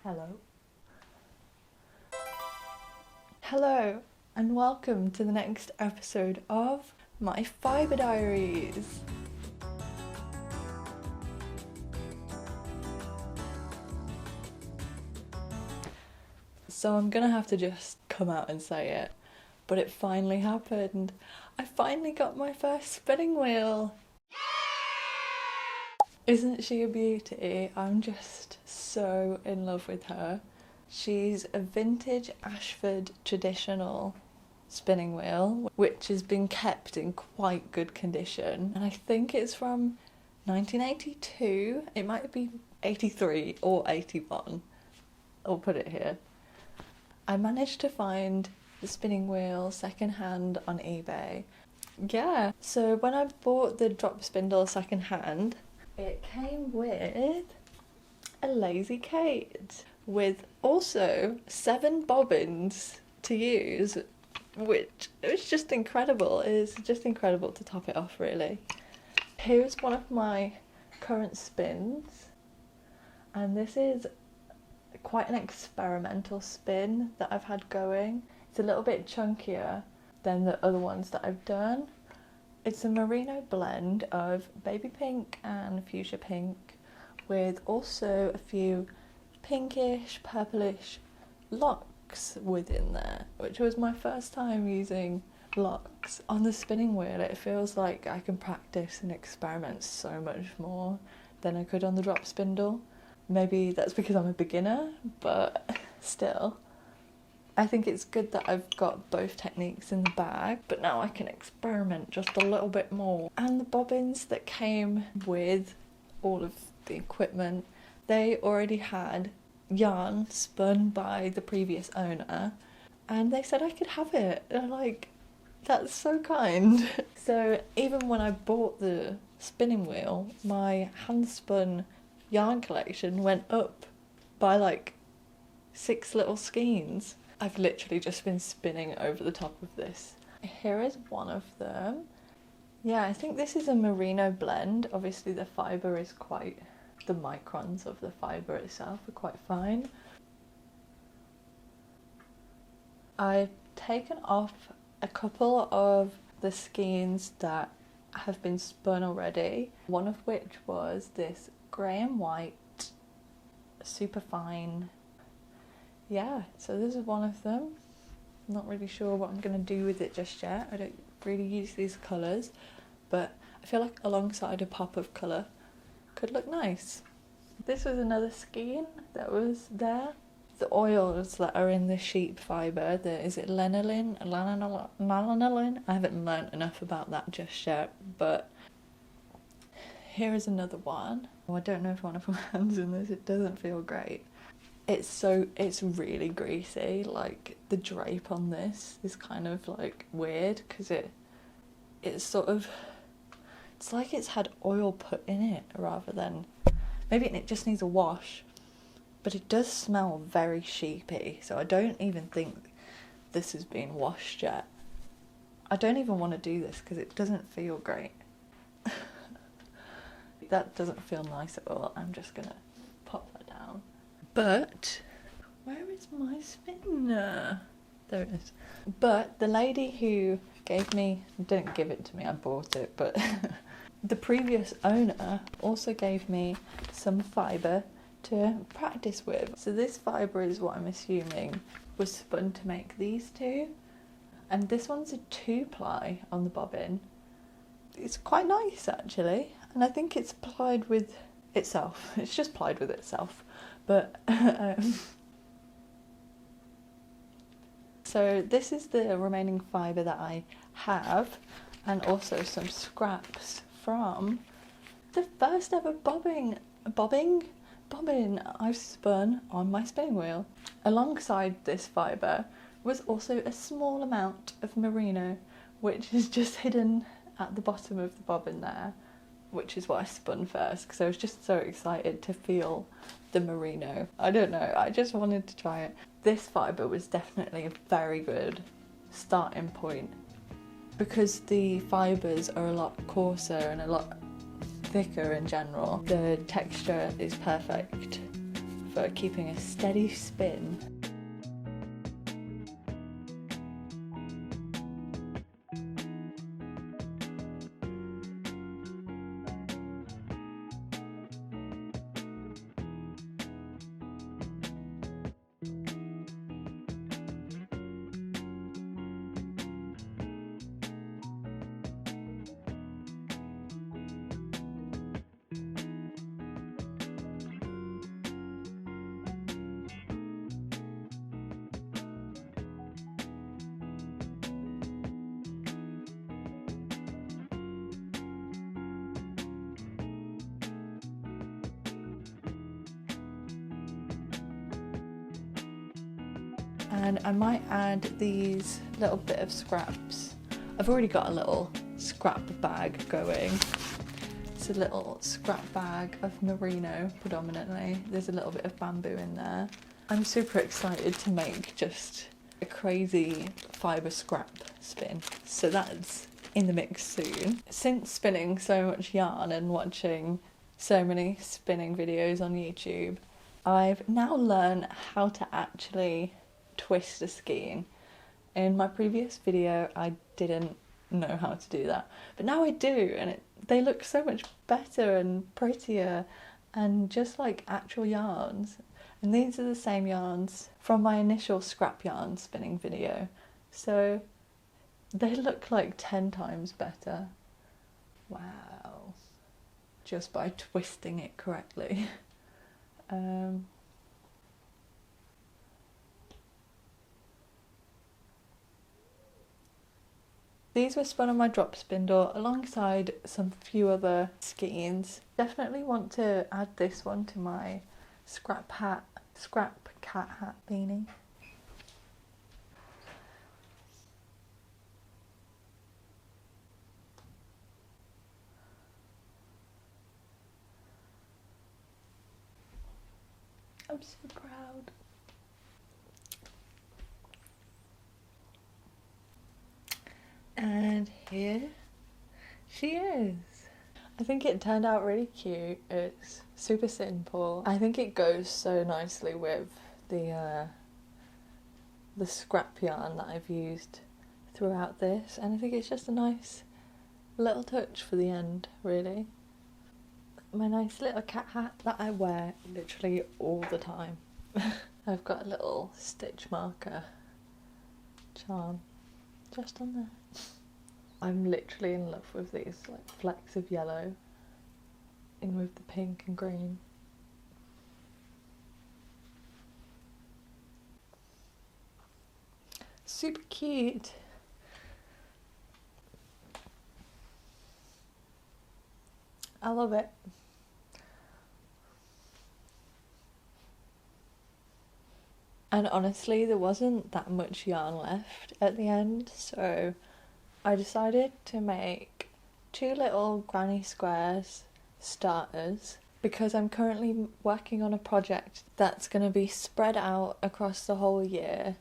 Hello. Hello, and welcome to the next episode of my fibre diaries. So I'm gonna have to just come out and say it, but it finally happened. I finally got my first spinning wheel. Isn't she a beauty? I'm just so in love with her. She's a vintage Ashford Traditional spinning wheel, which has been kept in quite good condition. And I think it's from 1982. It might be 83 or 81. I'll put it here. I managed to find the spinning wheel secondhand on eBay. Yeah, so when I bought the drop spindle secondhand, it came with a lazy Kate with also 7 bobbins to use, which is just incredible. It is just incredible to top it off, really. Here's one of my current spins, and this is quite an experimental spin that I've had going. It's a little bit chunkier than the other ones that I've done. It's a merino blend of baby pink and fuchsia pink, with also a few pinkish, purplish locks within there, which was my first time using locks on the spinning wheel. It feels like I can practice and experiment so much more than I could on the drop spindle. Maybe that's because I'm a beginner, but still. I think it's good that I've got both techniques in the bag, but now I can experiment just a little bit more. And the bobbins that came with all of the equipment, they already had yarn spun by the previous owner, and they said I could have it. And I'm like, that's so kind. So even when I bought the spinning wheel, my hand spun yarn collection went up by like 6 little skeins. I've literally just been spinning over the top of this. Here is one of them. Yeah, I think this is a merino blend. Obviously the fibre is quite, the microns of the fibre itself are quite fine. I've taken off a couple of the skeins that have been spun already, one of which was this grey and white, super fine. Yeah, so this is one of them. I'm not really sure what I'm going to do with it just yet. I don't really use these colours, but I feel like alongside a pop of colour could look nice. This was another skein that was there. The oils that are in the sheep fibre, is it lanolin? Lanolin? I haven't learnt enough about that just yet, but here is another one. Oh, I don't know if I want to put my hands in this, it doesn't feel great. It's really greasy, like the drape on this is kind of like weird because it's sort of, it's like it's had oil put in it rather than, maybe it just needs a wash, but it does smell very sheepy, so I don't even think this has been washed yet. I don't even want to do this because it doesn't feel great. That doesn't feel nice at all. I'm just gonna pop that down. But where is my spinner? There it is. But the lady who gave me, didn't give it to me, I bought it, but the previous owner also gave me some fibre to practice with. So this fibre is what I'm assuming was spun to make these two. And this one's a 2-ply on the bobbin. It's quite nice actually. And I think it's plied with itself. It's just plied with itself. But so this is the remaining fibre that I have, and also some scraps from the first ever bobbin I've spun on my spinning wheel. Alongside this fibre was also a small amount of merino, which is just hidden at the bottom of the bobbin there, which is what I spun first because I was just so excited to feel the merino. I don't know, I just wanted to try it. This fibre was definitely a very good starting point because the fibres are a lot coarser and a lot thicker in general. The texture is perfect for keeping a steady spin. And I might add these little bit of scraps. I've already got a little scrap bag going. It's a little scrap bag of merino predominantly. There's a little bit of bamboo in there. I'm super excited to make just a crazy fibre scrap spin. So that's in the mix soon. Since spinning so much yarn and watching so many spinning videos on YouTube, I've now learned how to actually twist a skein. In my previous video I didn't know how to do that, but now I do, and they look so much better and prettier and just like actual yarns. And these are the same yarns from my initial scrap yarn spinning video, so they look like 10 times better. Wow, just by twisting it correctly. These were spun on my drop spindle alongside some few other skeins. Definitely want to add this one to my scrap cat hat beanie. I'm so proud. And here she is. I think it turned out really cute. It's super simple. I think it goes so nicely with the scrap yarn that I've used throughout this, and I think it's just a nice little touch for the end, really. My nice little cat hat that I wear literally all the time. I've got a little stitch marker charm just on there. I'm literally in love with these like flecks of yellow in with the pink and green. Super cute. I love it. And honestly, there wasn't that much yarn left at the end, so I decided to make 2 little granny squares starters because I'm currently working on a project that's going to be spread out across the whole year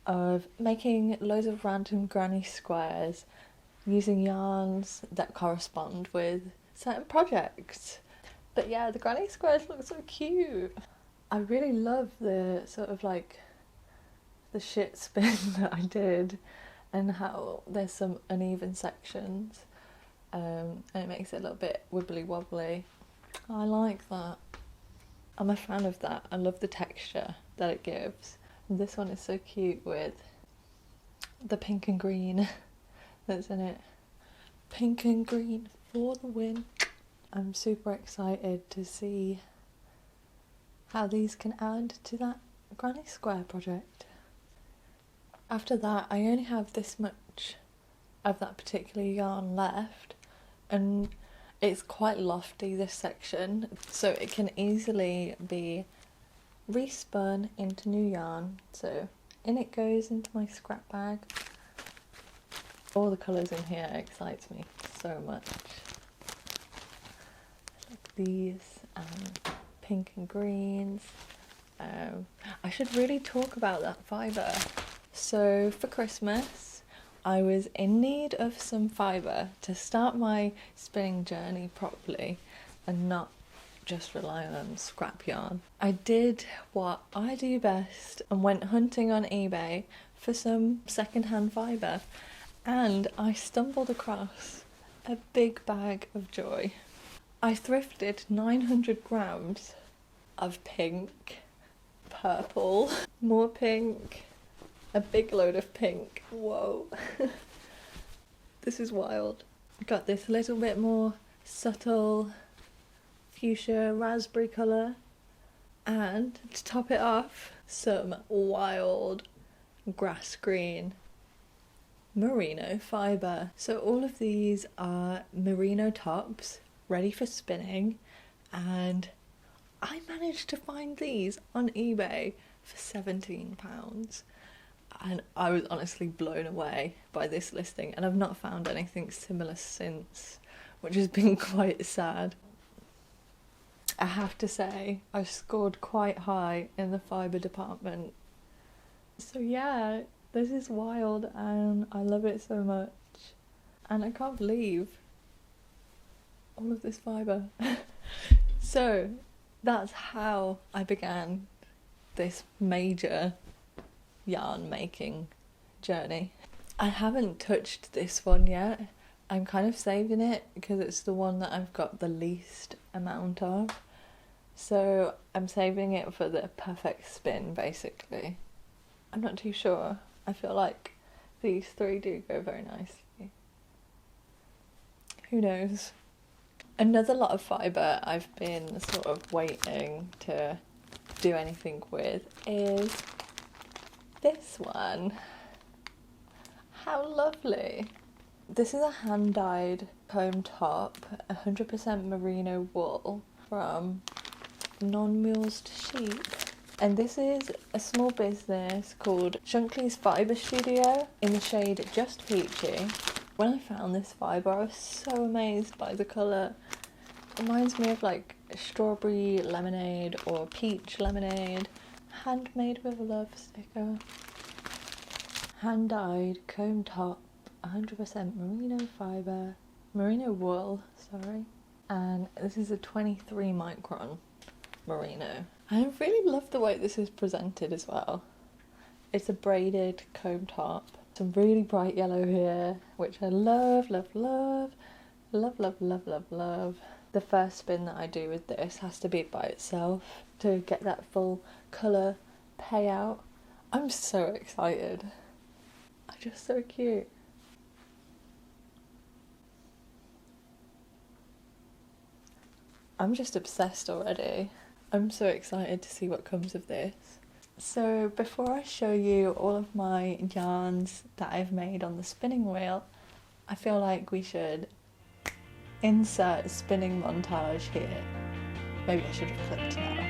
of making loads of random granny squares using yarns that correspond with certain projects. But yeah, the granny squares look so cute. I really love the sort of like the shit spin that I did, and how there's some uneven sections, and it makes it a little bit wibbly wobbly. I like that. I'm a fan of that. I love the texture that it gives. And this one is so cute with the pink and green that's in it. Pink and green for the win. I'm super excited to see how these can add to that granny square project. After that, I only have this much of that particular yarn left, and it's quite lofty, this section, so it can easily be respun into new yarn. So in it goes into my scrap bag. All the colours in here excites me so much. Like these pink and greens. I should really talk about that fibre. So for Christmas, I was in need of some fibre to start my spinning journey properly and not just rely on scrap yarn. I did what I do best and went hunting on eBay for some second-hand fibre, and I stumbled across a big bag of joy. I thrifted 900 grams of pink, purple, more pink, a big load of pink. Whoa. This is wild. Got this little bit more subtle fuchsia raspberry colour, and to top it off, some wild grass green merino fibre. So all of these are merino tops ready for spinning, and I managed to find these on eBay for £17, and I was honestly blown away by this listing, and I've not found anything similar since, which has been quite sad. I have to say, I scored quite high in the fibre department. So yeah, this is wild and I love it so much. And I can't believe all of this fibre. So that's how I began this major yarn making journey. I haven't touched this one yet. I'm kind of saving it because it's the one that I've got the least amount of. So I'm saving it for the perfect spin, basically. I'm not too sure. I feel like these three do go very nicely. Who knows? Another lot of fibre I've been sort of waiting to do anything with is this one. How lovely. This is a hand-dyed comb top, 100% merino wool from non-mulesed sheep. And this is a small business called Shankly's Fibre Studio in the shade Just Peachy. When I found this fibre, I was so amazed by the colour. It reminds me of like strawberry lemonade or peach lemonade, handmade with a love sticker. Hand-dyed comb top, 100% merino fibre, merino wool, sorry. And this is a 23 micron merino. I really love the way this is presented as well. It's a braided comb top, some really bright yellow here, which I love, love, love, love, love, love, love, love. The first spin that I do with this has to be by itself to get that full colour payout. I'm so excited. I'm just so cute. I'm just obsessed already. I'm so excited to see what comes of this. So before I show you all of my yarns that I've made on the spinning wheel, I feel like we should insert spinning montage here. Maybe I should have clicked now.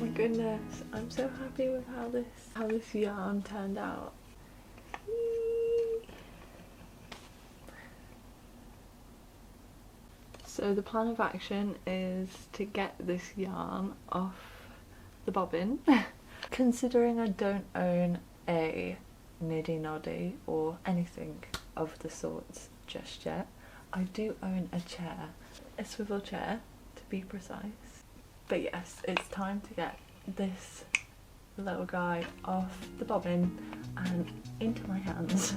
my goodness, I'm so happy with how this yarn turned out. So the plan of action is to get this yarn off the bobbin. Considering I don't own a niddy noddy or anything of the sorts just yet, I do own a chair, a swivel chair to be precise. But yes, it's time to get this little guy off the bobbin and into my hands.